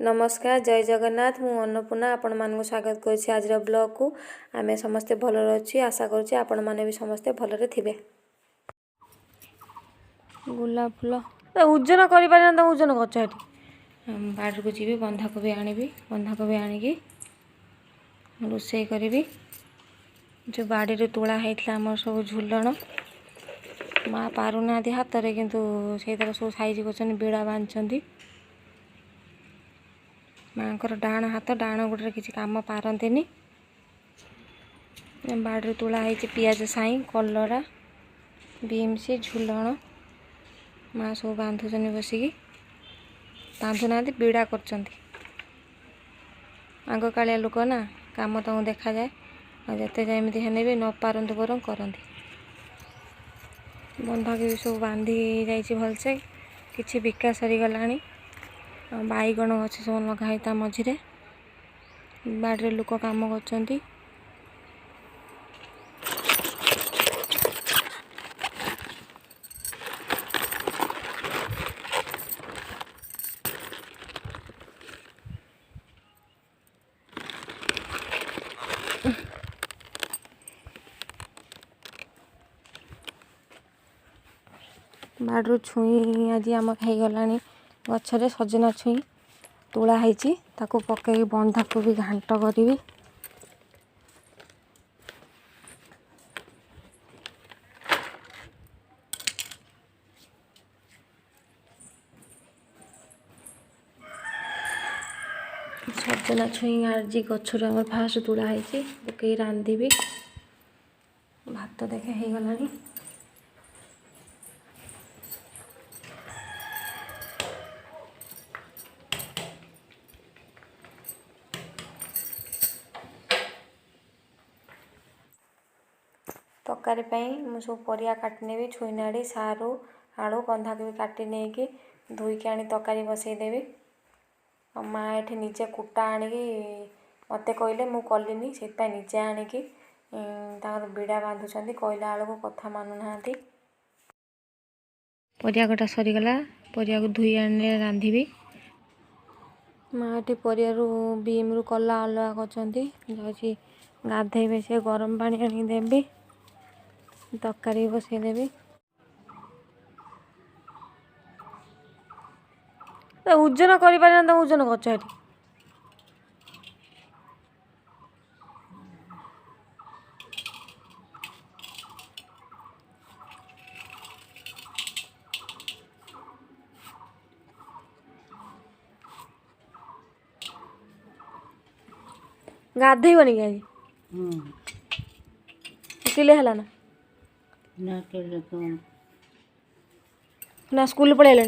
नमस्कार जय जगन्नाथ मु अन्नपूर्णा आपण मानक स्वागत करुच्ची आज ब्लॉग को आम समस्ते भल अच्छी आशा करुच्ची आपण मैंने भी समस्ते भलरे थे। गोलाप फूल ओजन कर ओजन कर बाड़ को जी बंधाकोबी आनी बंधाकोबी आणिकी रोषे करी जो बाड़ी तोड़ा होता आम सब झुलण माँ पारुना हाथ में किंतु से सब साइज कर बीड़ा बांधि माँ को डाण हाथ डाण गोटे किसी कम पारती बाड़ी तोड़ा पियाज साई कलरा बीम्स झुलण माँ सब बांधुचन बसिकी बांधुना बीड़ा कर आग कालिया लोक ना काम तुमको देखा जाए जिते जमी हेने भी न पारतु बर करती बंधा भी सब बांधी जाइए भलसे किसी बिका सरी गला बैगण गछ सब लगाई मझे बाड़े लोक काम कर बाड़ू छुई आज आम खाईगला गचरे सजना छुई तोड़ा ताको पकई बंधा को भी घांट करी सजना छुई आज गचर आम फास्ट तोड़ा पकई रांधि भात देखे हो गला तरकारी मुझे सब परिया काटने छुई नाड़ी सारू आलू बंधा को भी काटी नहीं कि धोईकी आनी तरकारी बसईदेवी माँ ये निजे कुटा आणिकी मत कहले मु कलिनी से निजे आणिकी बीड़ा बांधुंट कहला बेलू कथा मानुना परिया कटा सरीगला परिया को धोई आने रांधि माँ ये परिया बीम रु कला अलगा कर गाधेबे से गरम पानी आनी देवी तरकारी बसईदेवी ओजन कर ओजन कर गाधेबनी कि आज किले है ना ना स्कूल पढ़े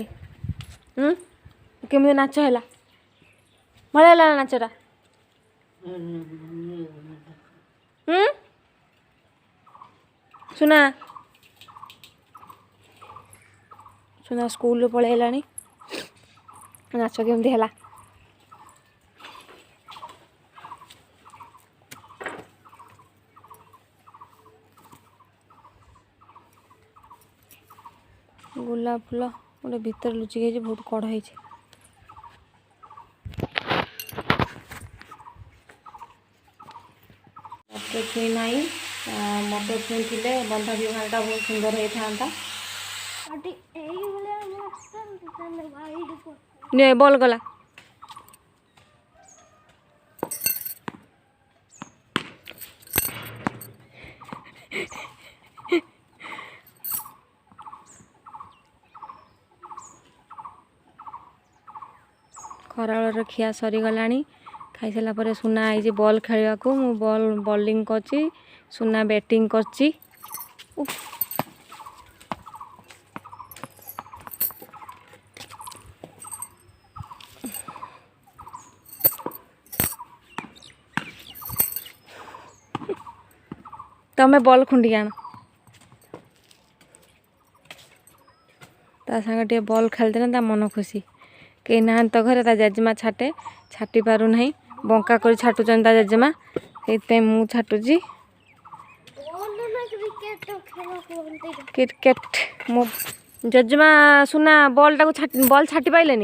केमी नाच है भले है नाचटा सुना सुना स्कूल पढ़े नाच केमती है गोलाप फूल गोटे भीतर लुचिक बहुत कड़ है मटर छुई ना मटर छुई थे बंधा भी घाटा बहुत सुंदर होता बल गला खराबल खिया सरीगला खाई सारा पर सुना आई बॉल खेलने को मु बॉल बॉलिंग करची सुना बैटिंग करची तमें बॉल खुंडी आण ता संग टे बॉल खेलते ना मन खुशी कहीं ना तो घर ता जेजेमा छाटे छाटी पारू नहीं बंका कर छाटुचन ता जेजेमा से मु छाटुची क्रिकेट मो जेजेमा सुना बॉल छाटी पाइले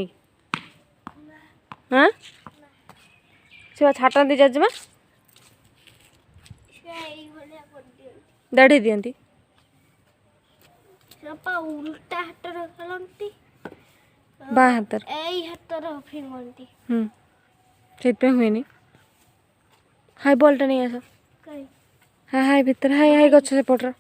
हाँ से छाटती जजेमा दाढ़ी दियंती उल्टा हाथ रखती बा हाथ फिरती से हुए हाय बॉलटा नहीं आस हाय हाय भीतर हाय हाय गछ से पटर